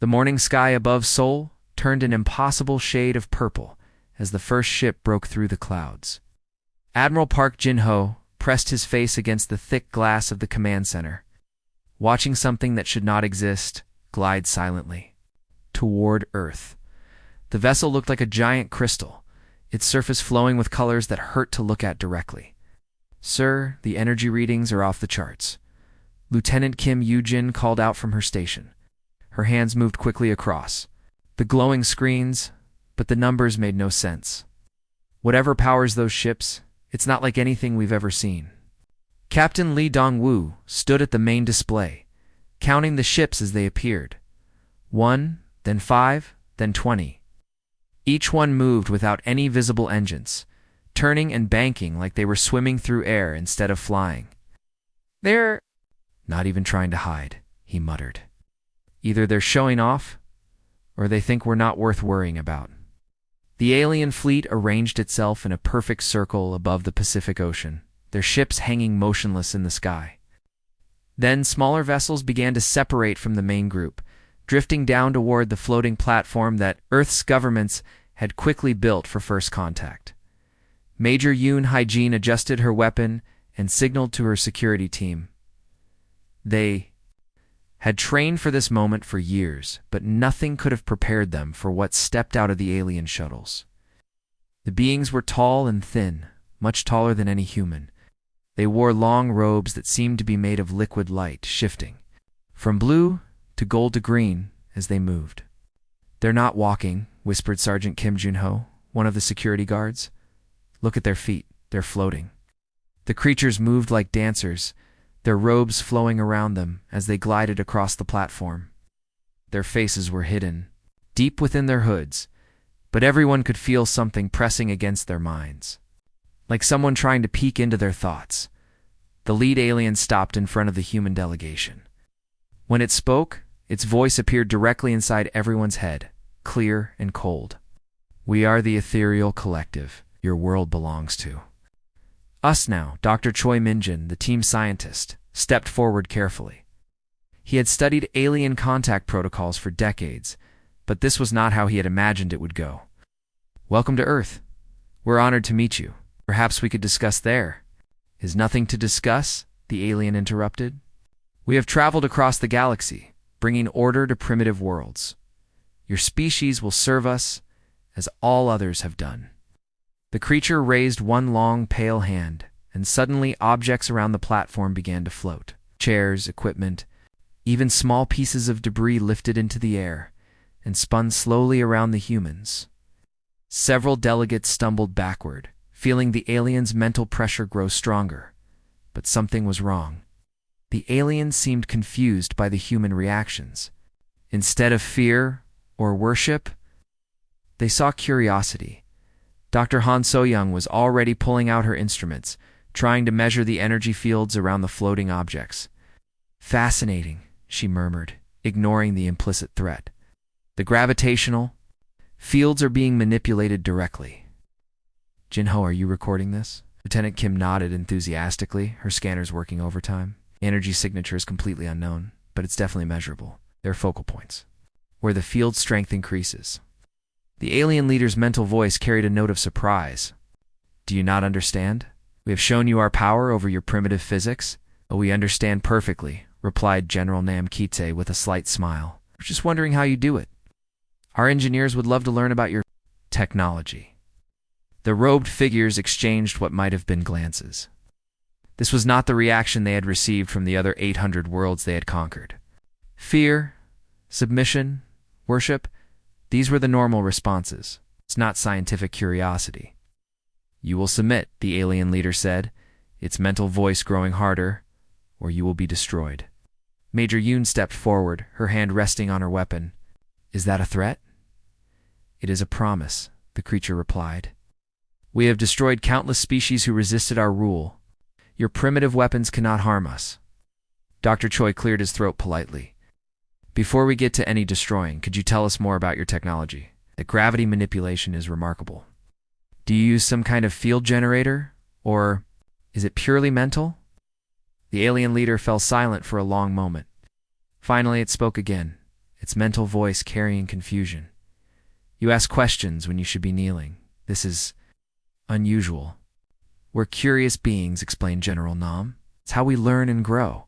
The morning sky above Seoul turned an impossible shade of purple as the first ship broke through the clouds. Admiral Park Jin-ho pressed his face against the thick glass of the command center, watching something that should not exist glide silently toward Earth. The vessel looked like a giant crystal, its surface flowing with colors that hurt to look at directly. "Sir, the energy readings are off the charts," Lieutenant Kim Yoo-jin called out from her station. Her hands moved quickly across the glowing screens, but the numbers made no sense. "Whatever powers those ships, it's not like anything we've ever seen." Captain Lee Dong-woo stood at the main display, counting the ships as they appeared. 1, then 5, then 20. Each one moved without any visible engines, turning and banking like they were swimming through air instead of flying. "They're not even trying to hide," he muttered. "Either they're showing off, or they think we're not worth worrying about." The alien fleet arranged itself in a perfect circle above the Pacific Ocean, their ships hanging motionless in the sky. Then smaller vessels began to separate from the main group, drifting down toward the floating platform that Earth's governments had quickly built for first contact. Major Yoon Hyejin adjusted her weapon and signaled to her security team. They had trained for this moment for years, but nothing could have prepared them for what stepped out of the alien shuttles. The beings were tall and thin, much taller than any human. They wore long robes that seemed to be made of liquid light, shifting from blue to gold to green as they moved. "They're not walking," whispered Sergeant Kim Jun-ho, one of the security guards. "Look at their feet, they're floating." The creatures moved like dancers, their robes flowing around them as they glided across the platform. Their faces were hidden, deep within their hoods, but everyone could feel something pressing against their minds, like someone trying to peek into their thoughts. The lead alien stopped in front of the human delegation. When it spoke, its voice appeared directly inside everyone's head, clear and cold. "We are the ethereal collective your world belongs to." "Us now," Dr. Choi Min-jin, the team scientist, stepped forward carefully. He had studied alien contact protocols for decades, but this was not how he had imagined it would go. "Welcome to Earth. We're honored to meet you. Perhaps we could discuss there." "Is nothing to discuss?" the alien interrupted. "We have traveled across the galaxy, bringing order to primitive worlds. Your species will serve us as all others have done." The creature raised one long, pale hand, and suddenly objects around the platform began to float. Chairs, equipment, even small pieces of debris lifted into the air and spun slowly around the humans. Several delegates stumbled backward, feeling the alien's mental pressure grow stronger. But something was wrong. The aliens seemed confused by the human reactions. Instead of fear or worship, they saw curiosity. Dr. Han So-young was already pulling out her instruments, trying to measure the energy fields around the floating objects. "Fascinating," she murmured, ignoring the implicit threat. "The gravitational fields are being manipulated directly." "Jin-ho, are you recording this?" Lieutenant Kim nodded enthusiastically, her scanners working overtime. "Energy signature is completely unknown, but it's definitely measurable. There are focal points where the field strength increases." The alien leader's mental voice carried a note of surprise. "Do you not understand? We have shown you our power over your primitive physics." "Oh, we understand perfectly," replied General Nam Kite with a slight smile. "We're just wondering how you do it. Our engineers would love to learn about your technology." The robed figures exchanged what might have been glances. This was not the reaction they had received from the other 800 worlds they had conquered. Fear, submission, worship, these were the normal responses. It's not scientific curiosity. "You will submit," the alien leader said, its mental voice growing harder, "or you will be destroyed." Major Yoon stepped forward, her hand resting on her weapon. "Is that a threat?" "It is a promise," the creature replied. "We have destroyed countless species who resisted our rule. Your primitive weapons cannot harm us." Dr. Choi cleared his throat politely. "Before we get to any destroying, could you tell us more about your technology? The gravity manipulation is remarkable. Do you use some kind of field generator, or is it purely mental?" The alien leader fell silent for a long moment. Finally, it spoke again. its mental voice carrying confusion. You ask questions when you should be kneeling. This is unusual. We're curious beings, explained General Nam. It's how we learn and grow.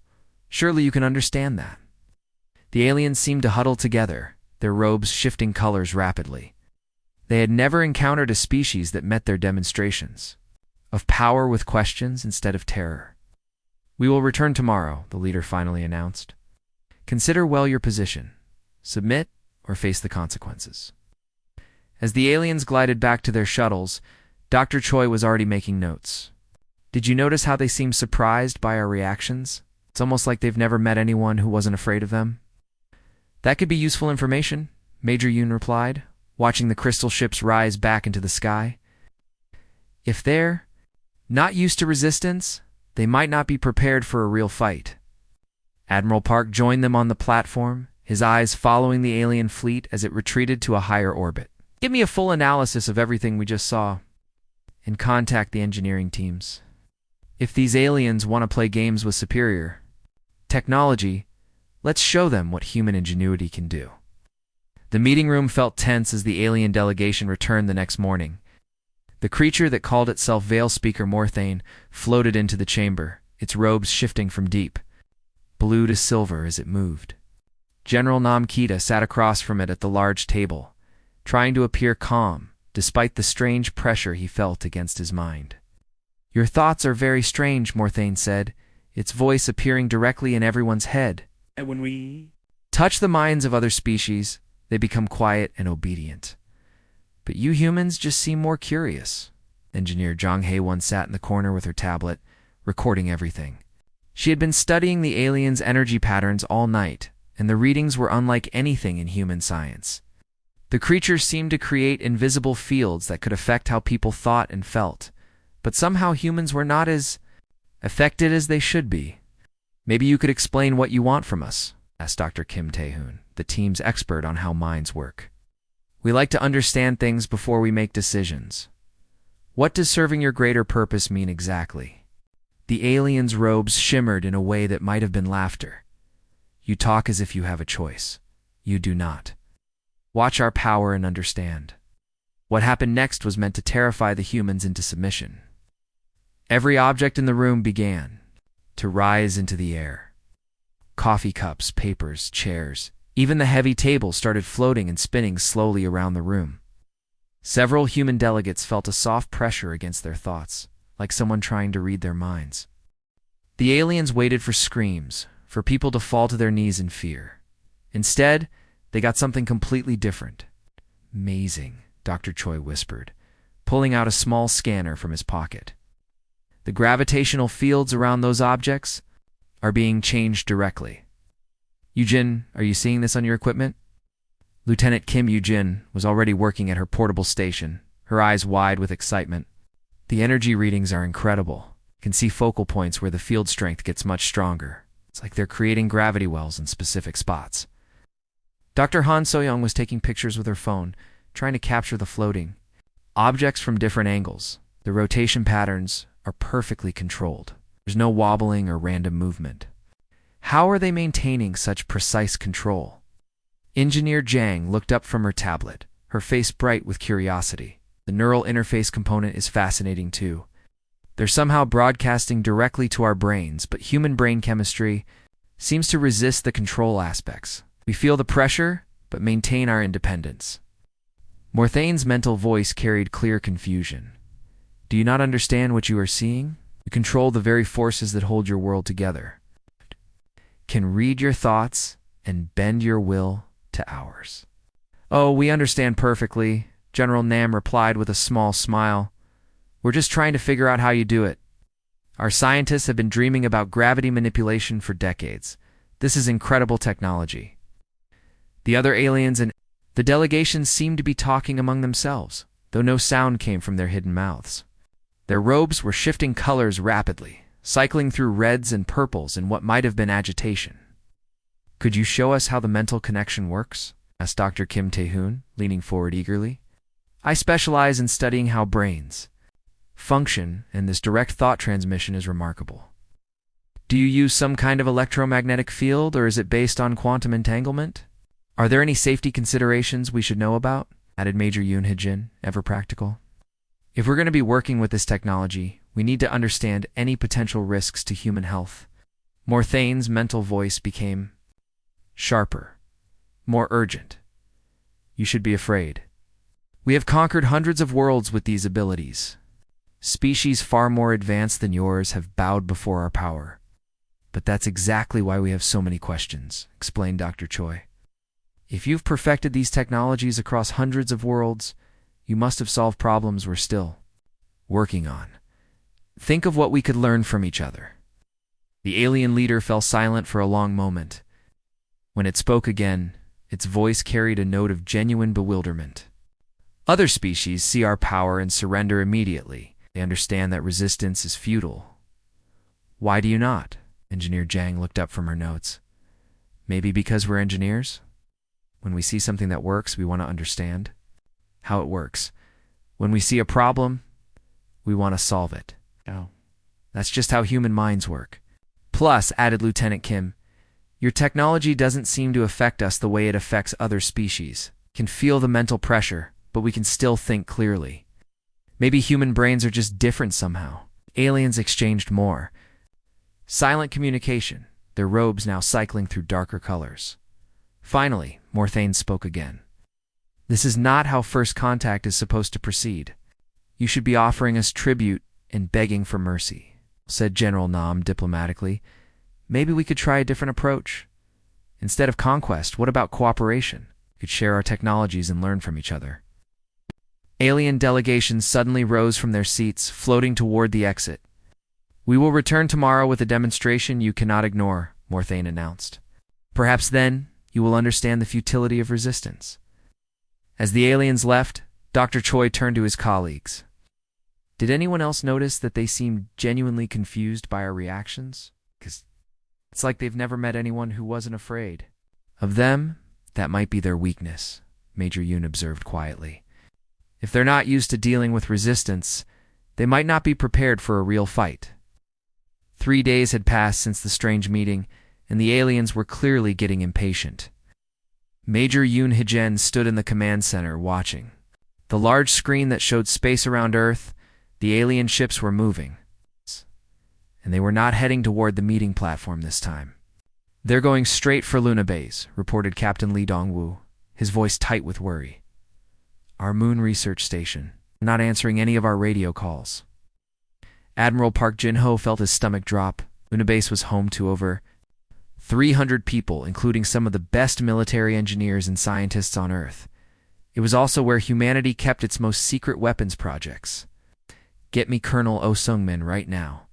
Surely you can understand that. The aliens seemed to huddle together, their robes shifting colors rapidly. They had never encountered a species that met their demonstrations, of power with questions instead of terror. We will return tomorrow, the leader finally announced. Consider well your position. Submit or face the consequences. As the aliens glided back to their shuttles, Dr. Choi was already making notes. Did you notice how they seemed surprised by our reactions? It's almost like they've never met anyone who wasn't afraid of them. That could be useful information, Major Yoon replied, watching the crystal ships rise back into the sky. If they're not used to resistance, they might not be prepared for a real fight. Admiral Park joined them on the platform, his eyes following the alien fleet as it retreated to a higher orbit. Give me a full analysis of everything we just saw, and contact the engineering teams. If these aliens want to play games with superior technology, let's show them what human ingenuity can do. The meeting room felt tense as the alien delegation returned the next morning. The creature that called itself Veil Speaker Morthane floated into the chamber, its robes shifting from deep blue to silver as it moved. General Nam Kita sat across from it at the large table, trying to appear calm, despite the strange pressure he felt against his mind. Your thoughts are very strange, Morthane said, its voice appearing directly in everyone's head. And when we touch the minds of other species, they become quiet and obedient. But you humans just seem more curious. Engineer Jong Hae-won sat in the corner with her tablet, recording everything. She had been studying the aliens' energy patterns all night, and the readings were unlike anything in human science. The creatures seemed to create invisible fields that could affect how people thought and felt, but somehow humans were not as affected as they should be. Maybe you could explain what you want from us, asked Dr. Kim Tae-hoon, the team's expert on how minds work. We like to understand things before we make decisions. What does serving your greater purpose mean exactly? The aliens' robes shimmered in a way that might have been laughter. You talk as if you have a choice. You do not. Watch our power and understand. What happened next was meant to terrify the humans into submission. Every object in the room began to rise into the air. Coffee cups, papers, chairs, even the heavy table started floating and spinning slowly around the room. Several human delegates felt a soft pressure against their thoughts, like someone trying to read their minds. The aliens waited for screams, for people to fall to their knees in fear. Instead, they got something completely different. Amazing, Dr. Choi whispered, pulling out a small scanner from his pocket. The gravitational fields around those objects are being changed directly. Yujin, are you seeing this on your equipment? Lieutenant Kim Yujin was already working at her portable station, her eyes wide with excitement. The energy readings are incredible. You can see focal points where the field strength gets much stronger. It's like they're creating gravity wells in specific spots. Dr. Han So-young was taking pictures with her phone, trying to capture the floating objects from different angles. The rotation patterns are perfectly controlled. There's no wobbling or random movement. How are they maintaining such precise control? Engineer Jang looked up from her tablet, her face bright with curiosity. The neural interface component is fascinating too. They're somehow broadcasting directly to our brains, but human brain chemistry seems to resist the control aspects. We feel the pressure, but maintain our independence. Morthane's mental voice carried clear confusion. Do you not understand what you are seeing? You control the very forces that hold your world together. Can read your thoughts and bend your will to ours. Oh, we understand perfectly, General Nam replied with a small smile. We're just trying to figure out how you do it. Our scientists have been dreaming about gravity manipulation for decades. This is incredible technology. The other aliens and the delegation seemed to be talking among themselves, though no sound came from their hidden mouths. Their robes were shifting colors rapidly, cycling through reds and purples in what might have been agitation. Could you show us how the mental connection works? Asked Dr. Kim Tae-hoon, leaning forward eagerly. I specialize in studying how brains function, and this direct thought transmission is remarkable. Do you use some kind of electromagnetic field, or is it based on quantum entanglement? Are there any safety considerations we should know about? Added Major Yoon Hee-jin, ever practical. If we're going to be working with this technology, we need to understand any potential risks to human health. Morthane's mental voice became sharper, more urgent. You should be afraid. We have conquered hundreds of worlds with these abilities. Species far more advanced than yours have bowed before our power. But that's exactly why we have so many questions, explained Dr. Choi. If you've perfected these technologies across hundreds of worlds, you must have solved problems we're still working on. Think of what we could learn from each other. The alien leader fell silent for a long moment. When it spoke again, its voice carried a note of genuine bewilderment. Other species see our power and surrender immediately. They understand that resistance is futile. Why do you not? Engineer Jang looked up from her notes. Maybe because we're engineers? When we see something that works, we want to understand how it works. When we see a problem, we want to solve it. Oh. That's just how human minds work. Plus, added Lieutenant Kim, your technology doesn't seem to affect us the way it affects other species. We can feel the mental pressure, but we can still think clearly. Maybe human brains are just different somehow. Aliens exchanged more. Silent communication, their robes now cycling through darker colors. Finally, Morthane spoke again. This is not how first contact is supposed to proceed. You should be offering us tribute and begging for mercy, said General Nam diplomatically. Maybe we could try a different approach. Instead of conquest, what about cooperation? We could share our technologies and learn from each other. Alien delegations suddenly rose from their seats, floating toward the exit. We will return tomorrow with a demonstration you cannot ignore, Morthane announced. Perhaps then you will understand the futility of resistance. As the aliens left, Dr. Choi turned to his colleagues. Did anyone else notice that they seemed genuinely confused by our reactions? Because it's like they've never met anyone who wasn't afraid. Of them, that might be their weakness, Major Yoon observed quietly. If they're not used to dealing with resistance, they might not be prepared for a real fight. 3 days had passed since the strange meeting, and the aliens were clearly getting impatient. Major Yoon Hee-jin stood in the command center watching. The large screen that showed space around Earth, the alien ships were moving. And they were not heading toward the meeting platform this time. They're going straight for Luna Base, reported Captain Lee Dong-woo, his voice tight with worry. Our moon research station, not answering any of our radio calls. Admiral Park Jin-ho felt his stomach drop. Luna Base was home to over 300 people, including some of the best military engineers and scientists on Earth. It was also where humanity kept its most secret weapons projects. Get me Colonel Oh Sung-min right now.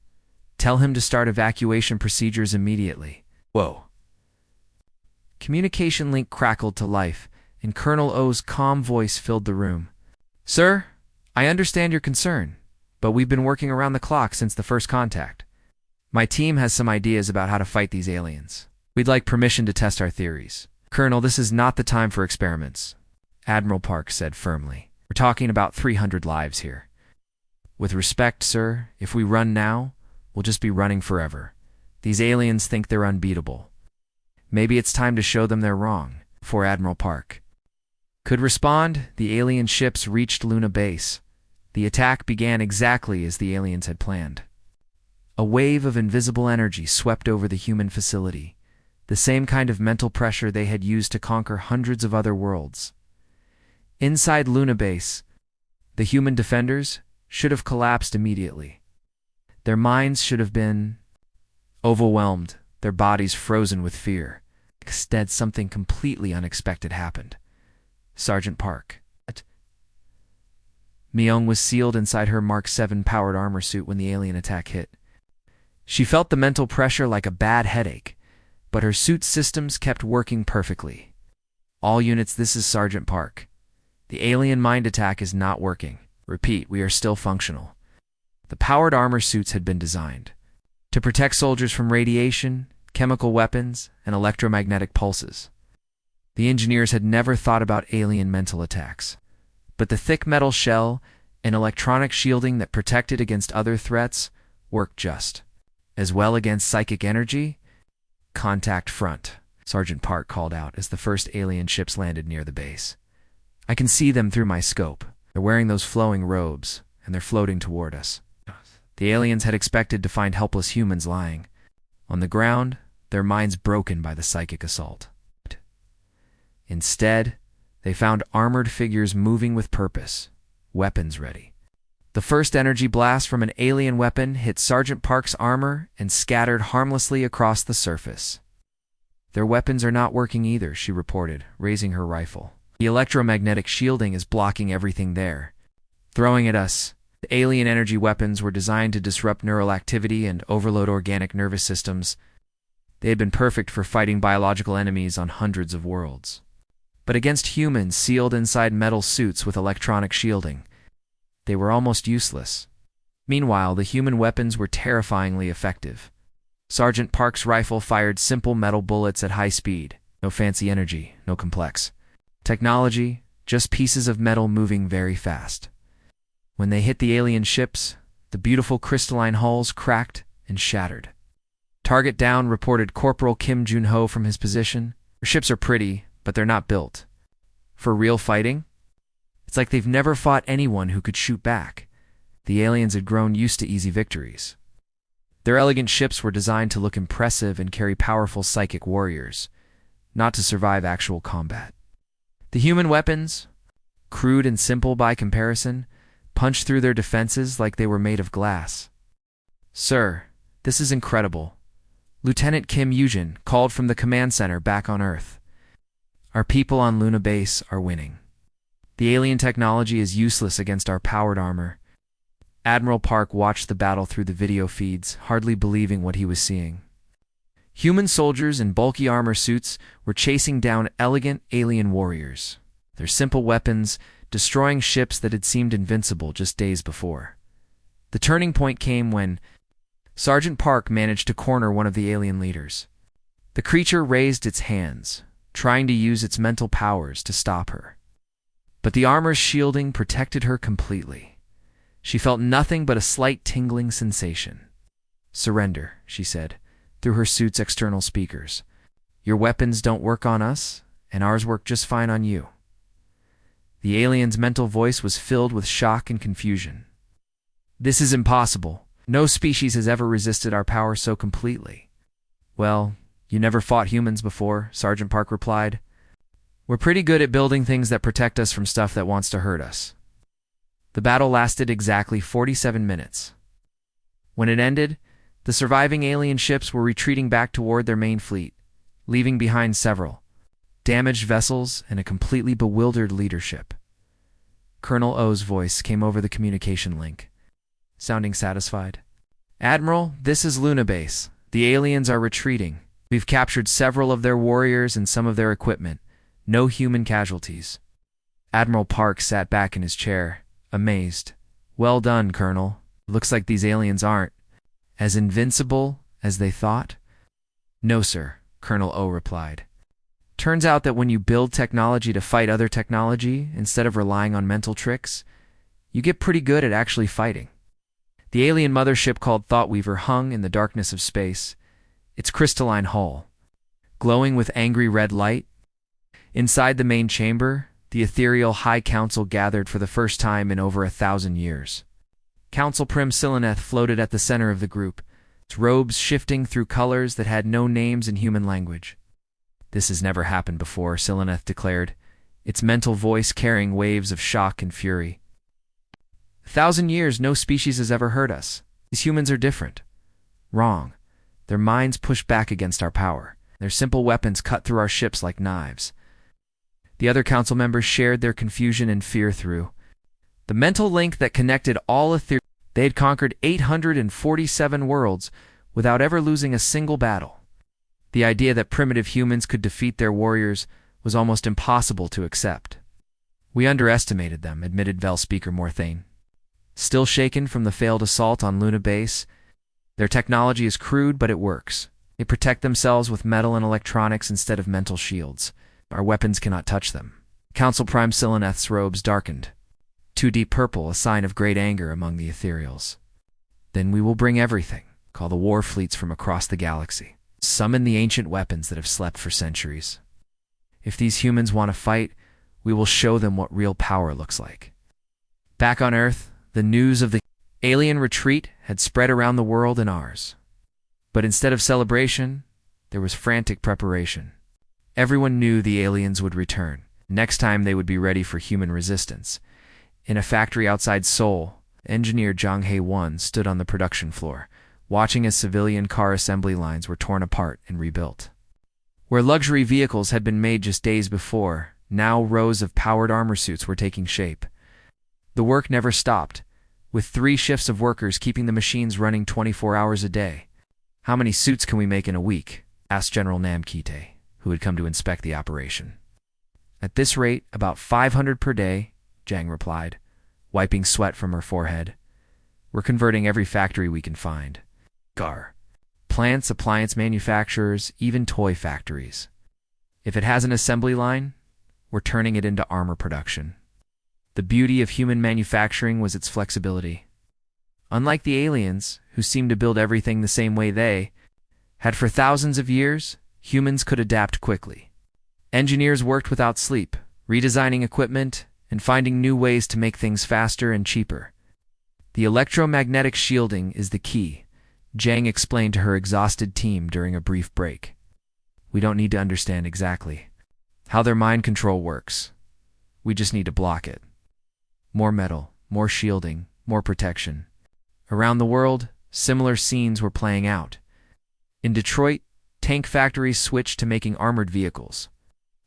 Tell him to start evacuation procedures immediately. Whoa. Communication link crackled to life, and Colonel Oh's calm voice filled the room. Sir, I understand your concern, but we've been working around the clock since the first contact. My team has some ideas about how to fight these aliens. We'd like permission to test our theories. Colonel, this is not the time for experiments, Admiral Park said firmly. We're talking about 300 lives here. With respect, sir, if we run now, we'll just be running forever. These aliens think they're unbeatable. Maybe it's time to show them they're wrong, before Admiral Park could respond. The alien ships reached Luna Base. The attack began exactly as the aliens had planned. A wave of invisible energy swept over the human facility, the same kind of mental pressure they had used to conquer hundreds of other worlds. Inside Luna Base, the human defenders should have collapsed immediately. Their minds should have been overwhelmed, their bodies frozen with fear. Instead, something completely unexpected happened. Sergeant Park. Myung was sealed inside her Mark 7 powered armor suit when the alien attack hit. She felt the mental pressure like a bad headache, but her suit's systems kept working perfectly. All units, this is Sergeant Park. The alien mind attack is not working. Repeat, we are still functional. The powered armor suits had been designed to protect soldiers from radiation, chemical weapons, and electromagnetic pulses. The engineers had never thought about alien mental attacks, but the thick metal shell and electronic shielding that protected against other threats worked just as well against psychic energy. Contact front. Sergeant Park called out as the first alien ships landed near the base. "I can see them through my scope. They're wearing those flowing robes, and they're floating toward us." The aliens had expected to find helpless humans lying on the ground, their minds broken by the psychic assault. Instead, they found armored figures moving with purpose, weapons ready. The first energy blast from an alien weapon hit Sergeant Park's armor and scattered harmlessly across the surface. "Their weapons are not working either," she reported, raising her rifle. "The electromagnetic shielding is blocking everything there, throwing at us." The alien energy weapons were designed to disrupt neural activity and overload organic nervous systems. They had been perfect for fighting biological enemies on hundreds of worlds. But against humans sealed inside metal suits with electronic shielding, they were almost useless. Meanwhile, the human weapons were terrifyingly effective. Sergeant Park's rifle fired simple metal bullets at high speed. No fancy energy, no complex technology, just pieces of metal moving very fast. When they hit the alien ships, the beautiful crystalline hulls cracked and shattered. "Target down," reported Corporal Kim Jun-ho from his position. "Our ships are pretty, but they're not built for real fighting." It's like they've never fought anyone who could shoot back. The aliens had grown used to easy victories. Their elegant ships were designed to look impressive and carry powerful psychic warriors, not to survive actual combat. The human weapons, crude and simple by comparison, punched through their defenses like they were made of glass. "Sir, this is incredible," Lieutenant Kim Yujin called from the command center back on Earth. "Our people on Luna Base are winning. The alien technology is useless against our powered armor." Admiral Park watched the battle through the video feeds, hardly believing what he was seeing. Human soldiers in bulky armor suits were chasing down elegant alien warriors, their simple weapons destroying ships that had seemed invincible just days before. The turning point came when Sergeant Park managed to corner one of the alien leaders. The creature raised its hands, trying to use its mental powers to stop her. But the armor's shielding protected her completely. She felt nothing but a slight tingling sensation. "Surrender," she said, through her suit's external speakers. "Your weapons don't work on us, and ours work just fine on you." The alien's mental voice was filled with shock and confusion. "This is impossible. No species has ever resisted our power so completely." "Well, you never fought humans before," Sergeant Park replied. "We're pretty good at building things that protect us from stuff that wants to hurt us." The battle lasted exactly 47 minutes. When it ended, the surviving alien ships were retreating back toward their main fleet, leaving behind several damaged vessels and a completely bewildered leadership. Colonel O's voice came over the communication link, sounding satisfied. "Admiral, this is Luna Base. The aliens are retreating. We've captured several of their warriors and some of their equipment. No human casualties." Admiral Park sat back in his chair, amazed. "Well done, Colonel. Looks like these aliens aren't as invincible as they thought." "No, sir," Colonel O replied. "Turns out that when you build technology to fight other technology instead of relying on mental tricks, you get pretty good at actually fighting." The alien mothership called Thoughtweaver hung in the darkness of space, its crystalline hull glowing with angry red light. Inside the main chamber, the ethereal High Council gathered for the first time in over 1,000 years. Council Prim Sileneth floated at the center of the group, its robes shifting through colors that had no names in human language. "This has never happened before," Sileneth declared, its mental voice carrying waves of shock and fury. 1,000 years, no species has ever hurt us. These humans are different." "Wrong. Their minds push back against our power. Their simple weapons cut through our ships like knives." The other council members shared their confusion and fear through the mental link that connected all ethereal. They had conquered 847 worlds without ever losing a single battle. The idea that primitive humans could defeat their warriors was almost impossible to accept. "We underestimated them," admitted Vel Speaker Morthane. Still shaken from the failed assault on Luna Base, "Their technology is crude, but it works. They protect themselves with metal and electronics instead of mental shields. Our weapons cannot touch them." Council Prime Sileneth's robes darkened, too deep purple, a sign of great anger among the ethereals. "Then we will bring everything. Call the war fleets from across the galaxy." Summon the ancient weapons that have slept for centuries. If these humans want to fight, we will show them what real power looks like. Back on Earth, the news of the alien retreat had spread around the world and ours. But instead of celebration, there was frantic preparation. Everyone knew the aliens would return. Next time they would be ready for human resistance. In a factory outside Seoul, engineer Jang Hae-won stood on the production floor, watching as civilian car assembly lines were torn apart and rebuilt. Where luxury vehicles had been made just days before, now rows of powered armor suits were taking shape. The work never stopped, with 3 shifts of workers keeping the machines running 24 hours a day. "How many suits can we make in a week?" asked General Nam Kite, who had come to inspect the operation. "At this rate, about 500 per day," Jang replied, wiping sweat from her forehead. "We're converting every factory we can find. Gar. Plants, appliance manufacturers, even toy factories. If it has an assembly line, we're turning it into armor production." The beauty of human manufacturing was its flexibility. Unlike the aliens, who seemed to build everything the same way they had for thousands of years, humans could adapt quickly. Engineers worked without sleep, redesigning equipment and finding new ways to make things faster and cheaper. "The electromagnetic shielding is the key," Jang explained to her exhausted team during a brief break. "We don't need to understand exactly how their mind control works. We just need to block it. More metal, more shielding, more protection." Around the world, similar scenes were playing out. In Detroit, tank factories switched to making armored vehicles.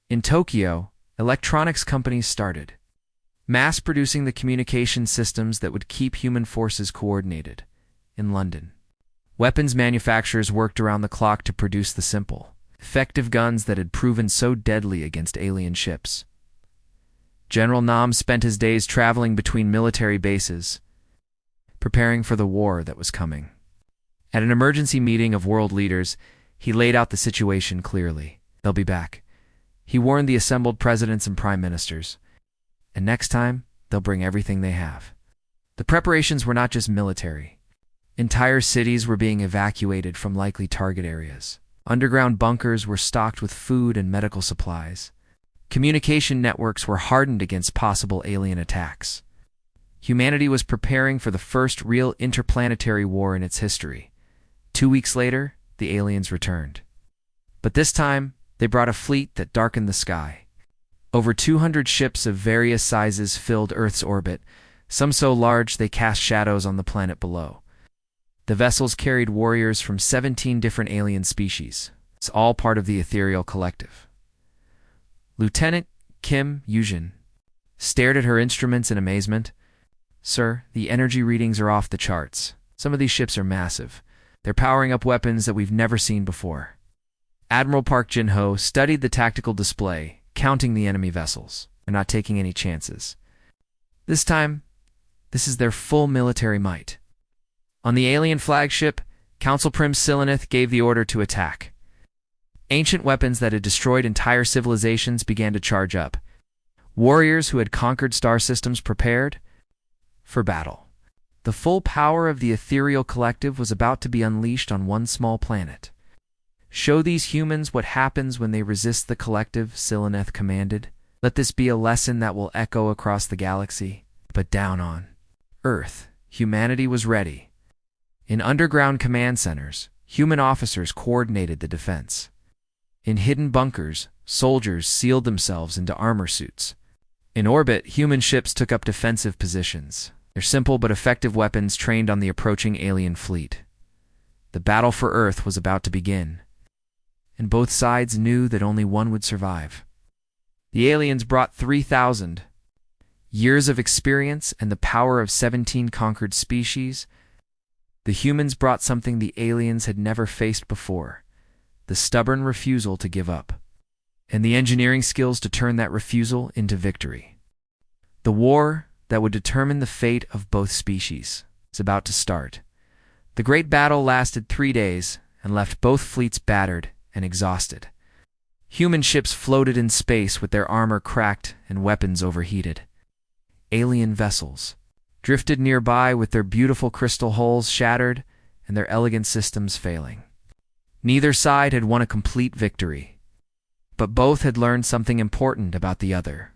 In Tokyo, electronics companies started mass-producing the communication systems that would keep human forces coordinated. In London, weapons manufacturers worked around the clock to produce the simple, effective guns that had proven so deadly against alien ships. General Nam spent his days traveling between military bases, preparing for the war that was coming. At an emergency meeting of world leaders, he laid out the situation clearly. They'll be back. He warned the assembled presidents and prime ministers. And next time, they'll bring everything they have. The preparations were not just military. Entire cities were being evacuated from likely target areas. Underground bunkers were stocked with food and medical supplies. Communication networks were hardened against possible alien attacks. Humanity was preparing for the first real interplanetary war in its history. 2 weeks later, the aliens returned. But this time, they brought a fleet that darkened the sky. Over 200 ships of various sizes filled Earth's orbit, some so large they cast shadows on the planet below. The vessels carried warriors from 17 different alien species. It's all part of the ethereal collective. Lieutenant Kim Yujin stared at her instruments in amazement. "Sir, the energy readings are off the charts. Some of these ships are massive. They're powering up weapons that we've never seen before." Admiral Park Jin-ho studied the tactical display, counting the enemy vessels. They're not taking any chances. This time, this is their full military might. On the alien flagship, Council Prim Silenith gave the order to attack. Ancient weapons that had destroyed entire civilizations began to charge up. Warriors who had conquered star systems prepared for battle. The full power of the ethereal collective was about to be unleashed on one small planet. "Show these humans what happens when they resist the collective," Silenith commanded. "Let this be a lesson that will echo across the galaxy." But down on Earth, humanity was ready. In underground command centers, human officers coordinated the defense. In hidden bunkers, soldiers sealed themselves into armor suits. In orbit, human ships took up defensive positions. Their simple but effective weapons trained on the approaching alien fleet. The battle for Earth was about to begin, and both sides knew that only one would survive. The aliens brought 3,000 years of experience and the power of 17 conquered species. The humans brought something the aliens had never faced before: the stubborn refusal to give up, and the engineering skills to turn that refusal into victory. The war that would determine the fate of both species is about to start. The great battle lasted 3 days and left both fleets battered and exhausted. Human ships floated in space with their armor cracked and weapons overheated. Alien vessels drifted nearby with their beautiful crystal hulls shattered and their elegant systems failing. Neither side had won a complete victory, but both had learned something important about the other.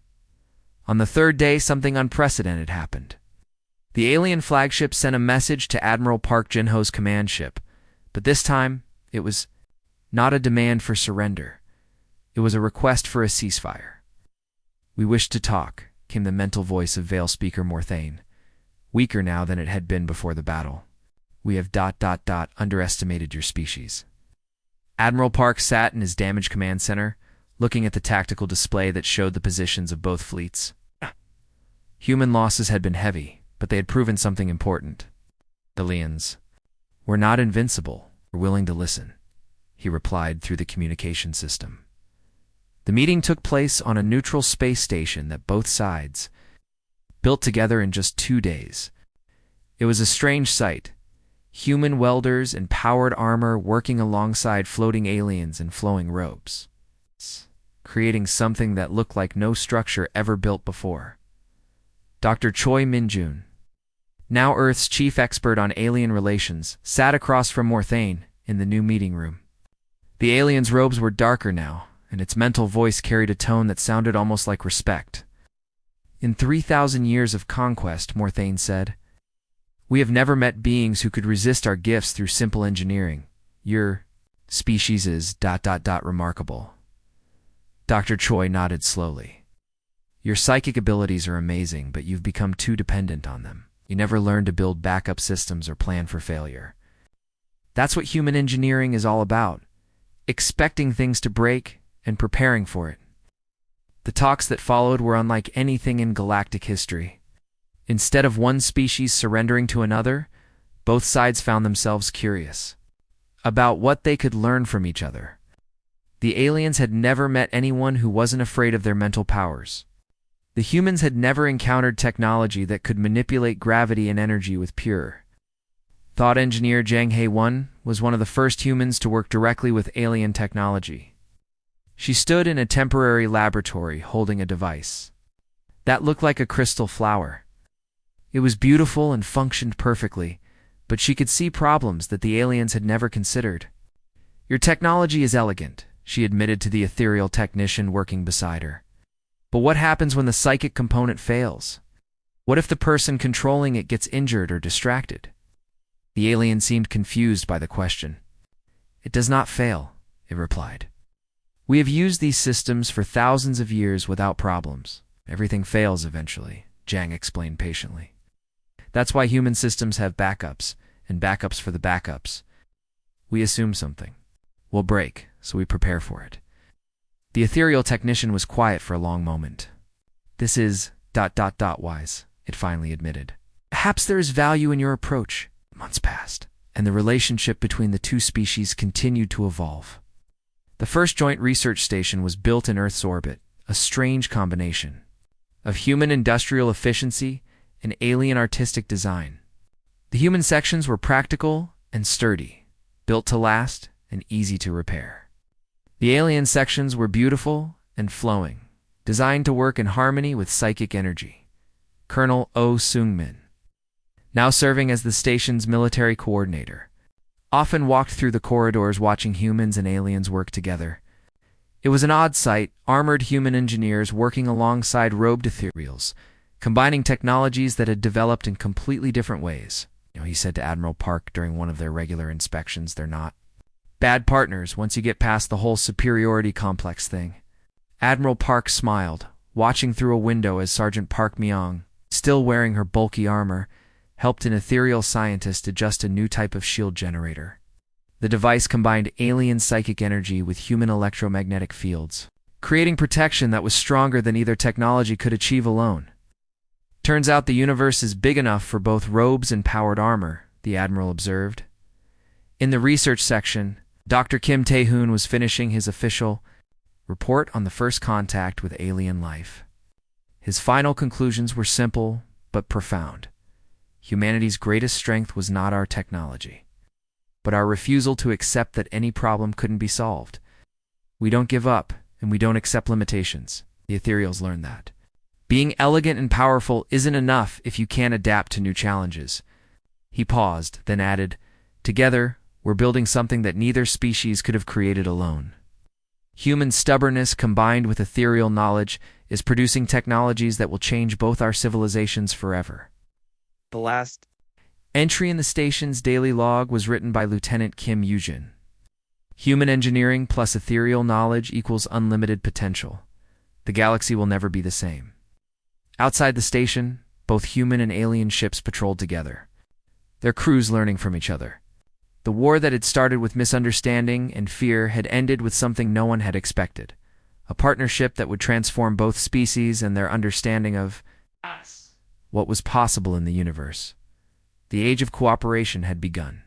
On the third day, something unprecedented happened. The alien flagship sent a message to Admiral Park Jin-ho's command ship, but this time it was not a demand for surrender. It was a request for a ceasefire. "We wish to talk," came the mental voice of Veil Speaker Morthane, weaker now than it had been before the battle. "We have underestimated your species." Admiral Park sat in his damaged command center, looking at the tactical display that showed the positions of both fleets. Human losses had been heavy, but they had proven something important. "Aliens were not invincible. We're willing to listen," he replied through the communication system. The meeting took place on a neutral space station that both sides built together in just 2 days. It was a strange sight. Human welders in powered armor working alongside floating aliens in flowing robes, creating something that looked like no structure ever built before. Dr. Choi Min-jun, now Earth's chief expert on alien relations, sat across from Morthane in the new meeting room. The alien's robes were darker now, and its mental voice carried a tone that sounded almost like respect. "In 3,000 years of conquest," Morthane said, "we have never met beings who could resist our gifts through simple engineering. Your species is remarkable." Dr. Choi nodded slowly. "Your psychic abilities are amazing, but you've become too dependent on them. You never learned to build backup systems or plan for failure. That's what human engineering is all about, expecting things to break and preparing for it." The talks that followed were unlike anything in galactic history. Instead of one species surrendering to another, both sides found themselves curious about what they could learn from each other. The aliens had never met anyone who wasn't afraid of their mental powers. The humans had never encountered technology that could manipulate gravity and energy with pure thought. Engineer Jang Hae-won was one of the first humans to work directly with alien technology. She stood in a temporary laboratory holding a device that looked like a crystal flower. It was beautiful and functioned perfectly, but she could see problems that the aliens had never considered. "Your technology is elegant," she admitted to the ethereal technician working beside her. "But what happens when the psychic component fails? What if the person controlling it gets injured or distracted?" The alien seemed confused by the question. "It does not fail," it replied. "We have used these systems for thousands of years without problems. Everything fails eventually," Jang explained patiently. "That's why human systems have backups, and backups for the backups. We assume something will break, so we prepare for it." The ethereal technician was quiet for a long moment. "This is wise," it finally admitted. "Perhaps there is value in your approach." Months passed, and the relationship between the two species continued to evolve. The first joint research station was built in Earth's orbit, a strange combination of human industrial efficiency and alien artistic design. The human sections were practical and sturdy, built to last and easy to repair. The alien sections were beautiful and flowing, designed to work in harmony with psychic energy. Colonel Oh Seung-min, now serving as the station's military coordinator, often walked through the corridors watching humans and aliens work together. It was an odd sight, armored human engineers working alongside robed ethereals, combining technologies that had developed in completely different ways. He said to Admiral Park during one of their regular inspections, "They're not bad partners once you get past the whole superiority complex thing." Admiral Park smiled, watching through a window as Sergeant Park Myung, still wearing her bulky armor, helped an ethereal scientist adjust a new type of shield generator. The device combined alien psychic energy with human electromagnetic fields, creating protection that was stronger than either technology could achieve alone. "Turns out the universe is big enough for both robes and powered armor," the Admiral observed. In the research section, Dr. Kim Tae-hoon was finishing his official report on the first contact with alien life. His final conclusions were simple but profound. Humanity's greatest strength was not our technology, but our refusal to accept that any problem couldn't be solved. We don't give up, and we don't accept limitations. The ethereals learned that. Being elegant and powerful isn't enough if you can't adapt to new challenges. He paused, then added, "Together, We're building something that neither species could have created alone. Human stubbornness combined with ethereal knowledge is producing technologies that will change both our civilizations forever. The last Entry in the station's daily log was written by Lieutenant Kim Yujin. Human engineering plus ethereal knowledge equals unlimited potential. The galaxy will never be the same. Outside the station, both human and alien ships patrolled together, their crews learning from each other. The war that had started with misunderstanding and fear had ended with something no one had expected, a partnership that would transform both species and their understanding of what was possible in the universe. The age of cooperation had begun.